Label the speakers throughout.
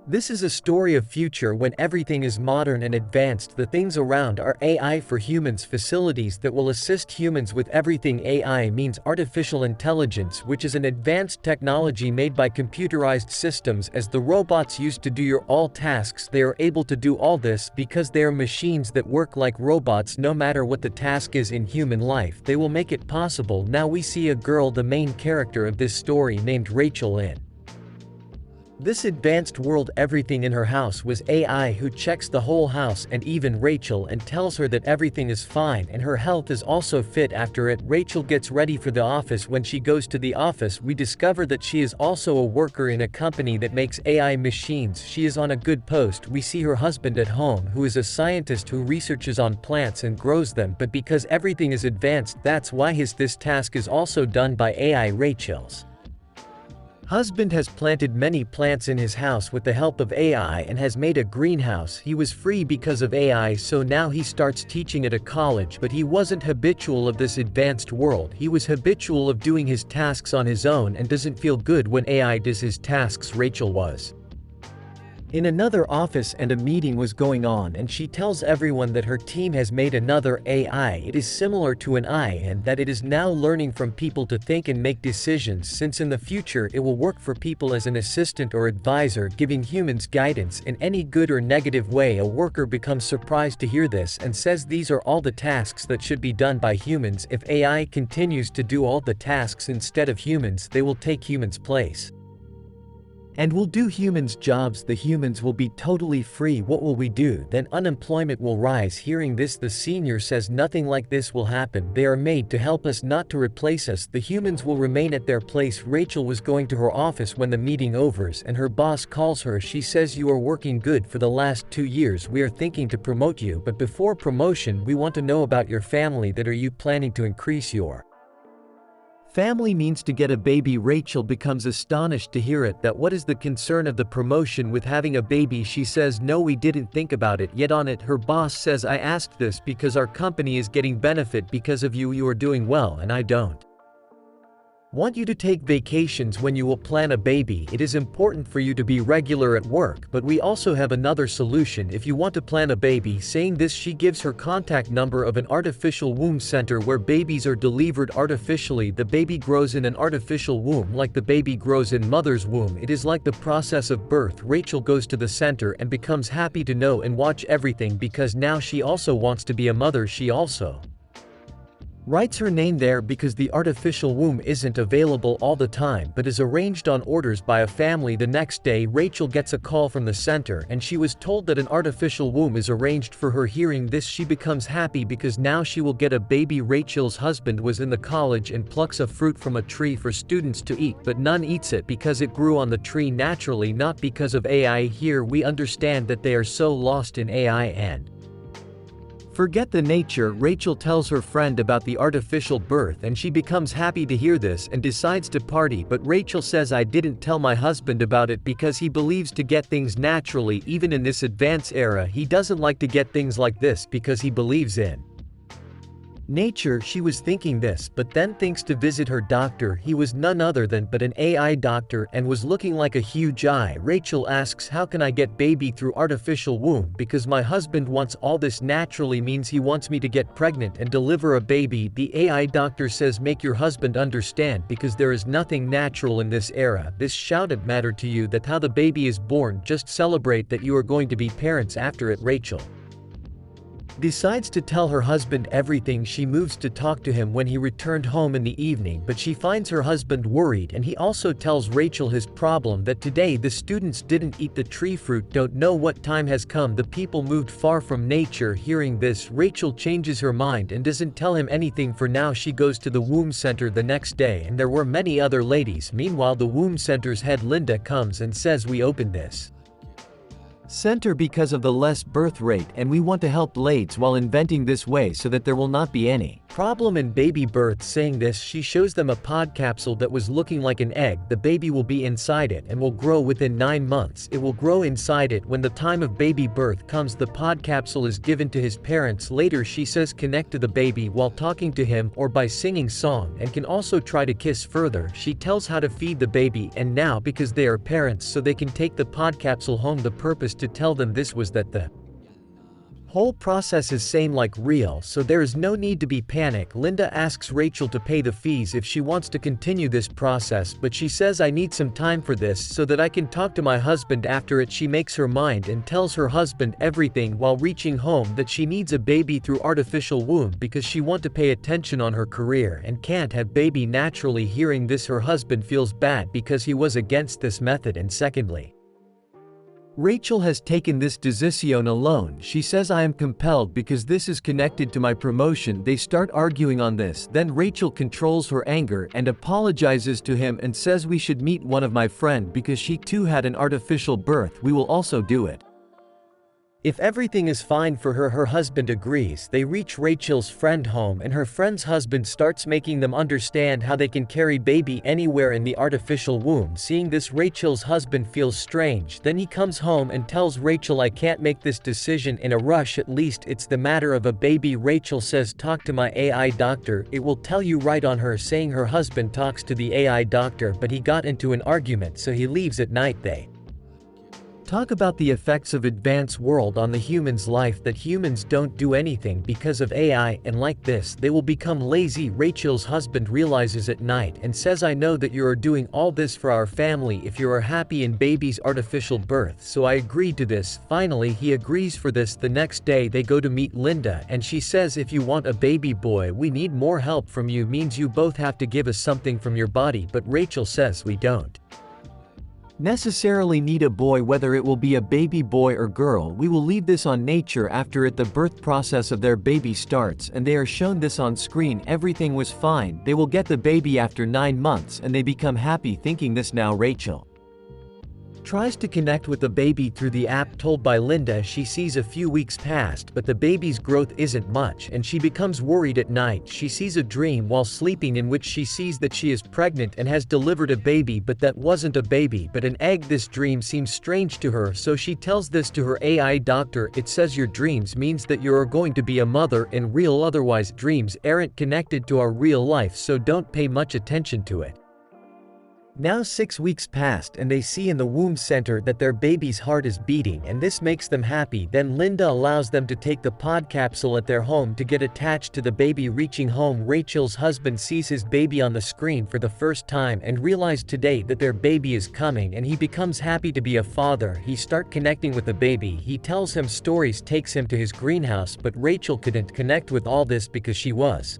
Speaker 1: This is a story of future when everything is modern and advanced. The things around are AI for humans, facilities that will assist humans with everything. AI means artificial intelligence, which is an advanced technology made by computerized systems. As the robots used to do your all tasks, they are able to do all this because they are machines that work like robots. No matter what the task is in human life, they will make it possible. Now we see a girl, the main character of this story, named Rachel in this advanced world. Everything in her house was AI, who checks the whole house and even Rachel and tells her that everything is fine and her health is also fit. After it, Rachel gets ready for the office. When she goes to the office, we discover that she is also a worker in a company that makes AI machines. She is on a good post. We see her husband at home, who is a scientist who researches on plants and grows them, but because everything is advanced, that's why this task is also done by AI. Rachel's husband has planted many plants in his house with the help of AI and has made a greenhouse. He was free because of AI, so now he starts teaching at a college, but he wasn't habitual of this advanced world. He was habitual of doing his tasks on his own and doesn't feel good when AI does his tasks. Rachel was in another office and a meeting was going on, and she tells everyone that her team has made another AI. It is similar to an eye and that it is now learning from people to think and make decisions, since in the future it will work for people as an assistant or advisor, giving humans guidance in any good or negative way. A worker becomes surprised to hear this and says these are all the tasks that should be done by humans. If AI continues to do all the tasks instead of humans, they will take humans' place and will do humans' jobs. The humans will be totally free. What will we do? Then unemployment will rise. Hearing this, the senior says nothing like this will happen. They are made to help us, not to replace us. The humans will remain at their place. Rachel was going to her office when the meeting overs and her boss calls her. She says, you are working good for the last 2 years. We are thinking to promote you, but before promotion we want to know about your family. That are you planning to increase your family means to get a baby? Rachel becomes astonished to hear it. That what is the concern of the promotion with having a baby? She says no, we didn't think about it yet. On it, her boss says, I asked this because our company is getting benefit because of you. You are doing well and I don't want you to take vacations when you will plan a baby. It is important for you to be regular at work, but we also have another solution if you want to plan a baby. Saying this, she gives her contact number of an artificial womb center where babies are delivered artificially. The baby grows in an artificial womb like the baby grows in mother's womb. It is like the process of birth. Rachel goes to the center and becomes happy to know and watch everything because now she also wants to be a mother. She also writes her name there because the artificial womb isn't available all the time but is arranged on orders by a family. The next day, Rachel gets a call from the center and she was told that an artificial womb is arranged for her. Hearing this, she becomes happy because now she will get a baby. Rachel's husband was in the college and plucks a fruit from a tree for students to eat, but none eats it because it grew on the tree naturally, not because of AI. Here we understand that they are so lost in AI and forget the nature. Rachel tells her friend about the artificial birth and she becomes happy to hear this and decides to party, but Rachel says, I didn't tell my husband about it because he believes to get things naturally. Even in this advanced era, he doesn't like to get things like this because he believes in nature. She was thinking this, but then thinks to visit her doctor. He was none other than but an AI doctor and was looking like a huge eye. Rachel asks, how can I get baby through artificial womb? Because my husband wants all this naturally means he wants me to get pregnant and deliver a baby. The AI doctor says, make your husband understand because there is nothing natural in this era. This shouldn't matter to you that how the baby is born, just celebrate that you are going to be parents. After it, Rachel decides to tell her husband everything. She moves to talk to him when he returned home in the evening, but she finds her husband worried and he also tells Rachel his problem, that today the students didn't eat the tree fruit. Don't know what time has come. The people moved far from nature. Hearing this, Rachel changes her mind and doesn't tell him anything for now. She goes to the womb center the next day and there were many other ladies. Meanwhile, the womb center's head Linda comes and says, we opened this center because of the less birth rate and we want to help ladies while inventing this way so that there will not be any Problem in baby birth. Saying this, she shows them a pod capsule that was looking like an egg. The baby will be inside it and will grow within 9 months. It will grow inside it when the time of baby birth comes. The pod capsule is given to his parents. Later she says connect to the baby while talking to him or by singing song, and can also try to kiss. Further, she tells how to feed the baby, and now because they are parents so they can take the pod capsule home. The purpose to tell them this was that the whole process is same like real, so there is no need to be panic. Linda asks Rachel to pay the fees if she wants to continue this process, but she says I need some time for this so that I can talk to my husband after it. She makes her mind and tells her husband everything while reaching home that she needs a baby through artificial womb because she want to pay attention on her career and can't have baby naturally. Hearing this, her husband feels bad because he was against this method, and secondly, Rachel has taken this decision alone. She says I am compelled because this is connected to my promotion. They start arguing on this. Then Rachel controls her anger and apologizes to him and says we should meet one of my friend because she too had an artificial birth. We will also do it. If everything is fine for her, her husband agrees. They reach Rachel's friend home and her friend's husband starts making them understand how they can carry baby anywhere in the artificial womb. Seeing this, Rachel's husband feels strange. Then he comes home and tells Rachel I can't make this decision in a rush, at least it's the matter of a baby. Rachel says talk to my AI doctor, it will tell you right on her. Saying her husband talks to the AI doctor, but he got into an argument so he leaves at night. They talk about the effects of advanced world on the human's life, that humans don't do anything because of AI, and like this they will become lazy. Rachel's husband realizes at night and says I know that you are doing all this for our family if you are happy in baby's artificial birth, so I agreed to this. Finally he agrees for this. The next day they go to meet Linda and she says if you want a baby boy we need more help from you, means you both have to give us something from your body, but Rachel says we don't necessarily need a boy, whether it will be a baby boy or girl. We will leave this on nature. After it, the birth process of their baby starts and they are shown this on screen. Everything was fine. They will get the baby after 9 months and they become happy thinking this. Now Rachel tries to connect with the baby through the app told by Linda. She sees a few weeks passed but the baby's growth isn't much and she becomes worried. At night she sees a dream while sleeping in which she sees that she is pregnant and has delivered a baby, but that wasn't a baby but an egg. This dream seems strange to her, so she tells this to her AI doctor. It says your dreams means that you are going to be a mother in real, otherwise dreams aren't connected to our real life, so don't pay much attention to it. Now 6 weeks passed and they see in the womb center that their baby's heart is beating and this makes them happy. Then Linda allows them to take the pod capsule at their home to get attached to the baby. Reaching home, Rachel's husband sees his baby on the screen for the first time and realized today that their baby is coming, and he becomes happy to be a father. He start connecting with the baby. He tells him stories, takes him to his greenhouse, but Rachel couldn't connect with all this because she was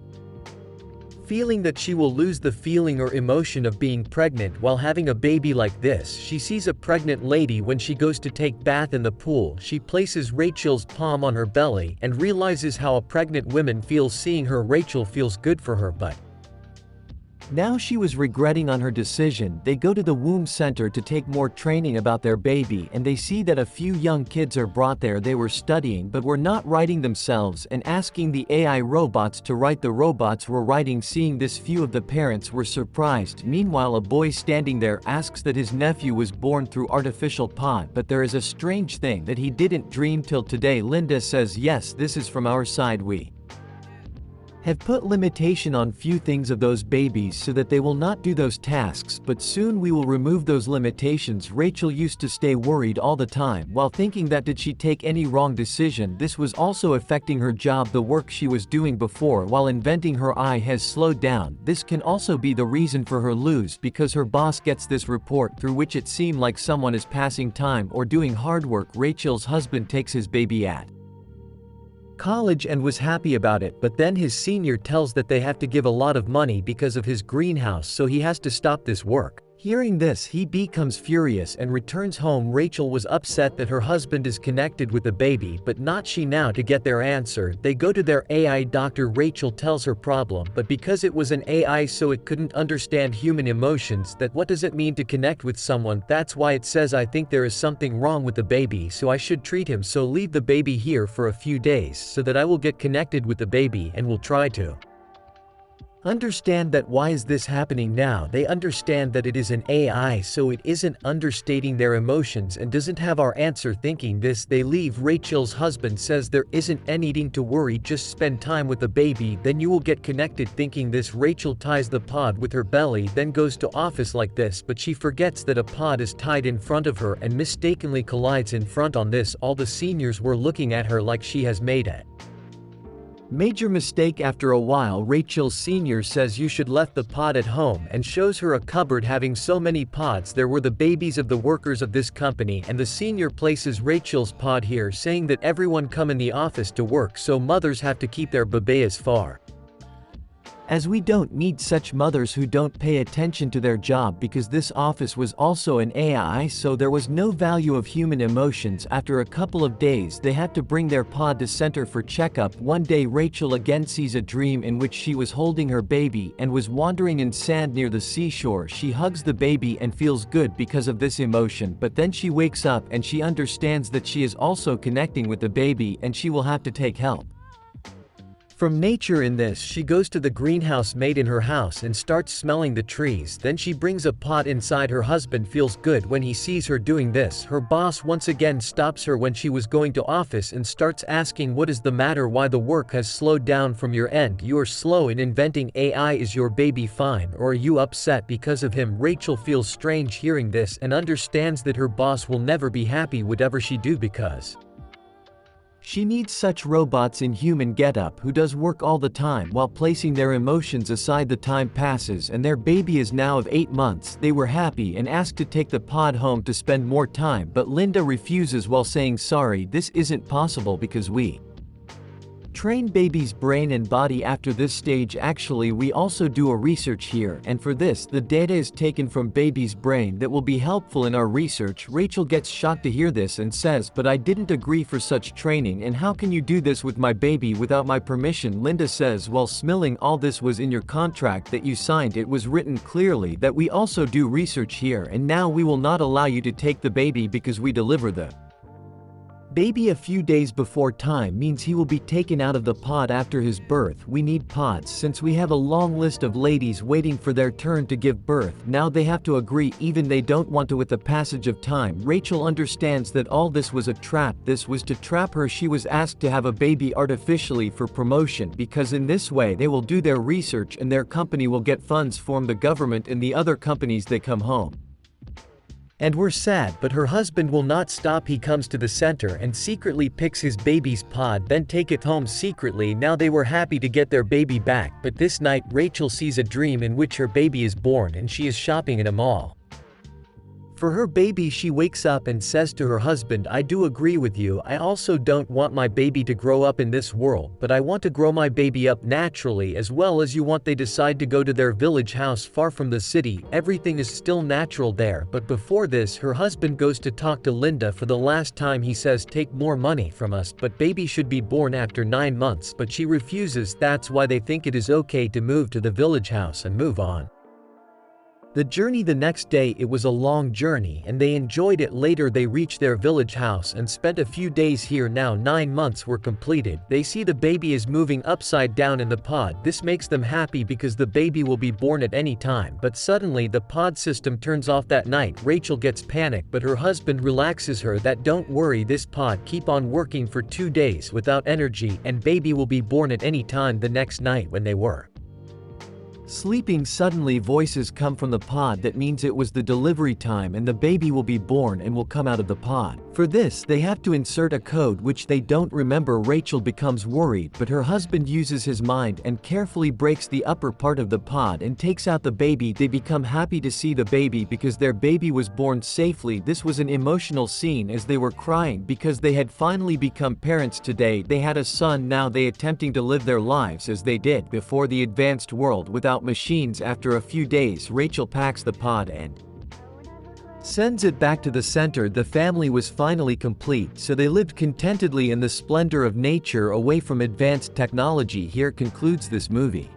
Speaker 1: feeling that she will lose the feeling or emotion of being pregnant while having a baby like this. She sees a pregnant lady when she goes to take bath in the pool. She places Rachel's palm on her belly and realizes how a pregnant woman feels. Seeing her, Rachel feels good for her, but now she was regretting on her decision. They go to the womb center to take more training about their baby and they see that a few young kids are brought there. They were studying but were not writing themselves and asking the AI robots to write. The robots were writing. Seeing this, few of the parents were surprised. Meanwhile, a boy standing there asks that his nephew was born through artificial pod, but there is a strange thing that he didn't dream till today. Linda says yes, this is from our side. We have put limitation on few things of those babies so that they will not do those tasks, but soon we will remove those limitations. Rachel used to stay worried all the time while thinking that did she take any wrong decision. This was also affecting her job. The work she was doing before while inventing her eye has slowed down. This can also be the reason for her lose, because her boss gets this report through which it seemed like someone is passing time or doing hard work. Rachel's husband takes his baby at college and was happy about it, but then his senior tells that they have to give a lot of money because of his greenhouse, so he has to stop this work. Hearing this, he becomes furious and returns home. Rachel was upset that her husband is connected with the baby, but not she. Now to get their answer, they go to their AI doctor. Rachel tells her problem, but because it was an AI so it couldn't understand human emotions, that what does it mean to connect with someone. That's why it says I think there is something wrong with the baby, so I should treat him, so leave the baby here for a few days so that I will get connected with the baby and will try to Understand that why is this happening now? They understand that it is an AI, so it isn't understating their emotions and doesn't have our answer. Thinking this, they leave. Rachel's husband says there isn't anything to worry, just spend time with the baby, then you will get connected. Thinking this, Rachel ties the pod with her belly, then goes to office like this, but she forgets that a pod is tied in front of her and mistakenly collides in front. On this, all the seniors were looking at her like she has made a major mistake. After a while, Rachel's senior says you should left the pod at home and shows her a cupboard having so many pods. There were the babies of the workers of this company, and the senior places Rachel's pod here, saying that everyone come in the office to work, so mothers have to keep their babies far. As we don't need such mothers who don't pay attention to their job, because this office was also an AI, so there was no value of human emotions. After a couple of days, they had to bring their pod to center for checkup. One day Rachel again sees a dream in which she was holding her baby and was wandering in sand near the seashore. She hugs the baby and feels good because of this emotion, but then she wakes up and she understands that she is also connecting with the baby and she will have to take help from nature. In this, she goes to the greenhouse made in her house and starts smelling the trees. Then she brings a pot inside. Her husband feels good when he sees her doing this. Her boss once again stops her when she was going to office and starts asking what is the matter, why the work has slowed down from your end. You are slow in inventing AI. Is your baby fine, or are you upset because of him? Rachel feels strange hearing this and understands that her boss will never be happy whatever she do, because she needs such robots in human getup who does work all the time while placing their emotions aside. The time passes and their baby is now of 8 months. They were happy and asked to take the pod home to spend more time, but Linda refuses while saying, sorry, this isn't possible because we train baby's brain and body. After this stage, actually we also do a research here, and for this the data is taken from baby's brain that will be helpful in our research. Rachel gets shocked to hear this and says, but I didn't agree for such training, and how can you do this with my baby without my permission? Linda says, while smiling, all this was in your contract that you signed. It was written clearly that we also do research here, and now we will not allow you to take the baby because we deliver the baby a few days before time means he will be taken out of the pod after his birth. We need pods since we have a long list of ladies waiting for their turn to give birth. Now they have to agree, even they don't want to. With the passage of time, Rachel understands that all this was a trap. This was to trap her. She was asked to have a baby artificially for promotion, because in this way they will do their research and their company will get funds from the government and the other companies. They come home and we're sad, but her husband will not stop. He comes to the center and secretly picks his baby's pod, then take it home secretly. Now they were happy to get their baby back, but this night Rachel sees a dream in which her baby is born and she is shopping in a mall for her baby. She wakes up and says to her husband, I do agree with you. I also don't want my baby to grow up in this world, but I want to grow my baby up naturally as well as you want. They decide to go to their village house far from the city. Everything is still natural there, but before this her husband goes to talk to Linda for the last time. He says, take more money from us, but baby should be born after 9 months, but she refuses. That's why they think it is okay to move to the village house and move on the journey. The next day it was a long journey and they enjoyed it. Later they reached their village house and spent a few days here. Now 9 months were completed. They see the baby is moving upside down in the pod. This makes them happy because the baby will be born at any time, but suddenly the pod system turns off that night. Rachel gets panicked, but her husband relaxes her that don't worry, this pod keep on working for 2 days without energy and baby will be born at any time. The next night when they were sleeping, suddenly voices come from the pod. That means it was the delivery time and the baby will be born and will come out of the pod. For this they have to insert a code which they don't remember. Rachel becomes worried, but her husband uses his mind and carefully breaks the upper part of the pod and takes out the baby. They become happy to see the baby because their baby was born safely. This was an emotional scene as they were crying because they had finally become parents. Today they had a son. Now they attempting to live their lives as they did before the advanced world without machines. After a few days Rachel packs the pod and sends it back to the center. The family was finally complete, so they lived contentedly in the splendor of nature away from advanced technology. Here concludes this movie.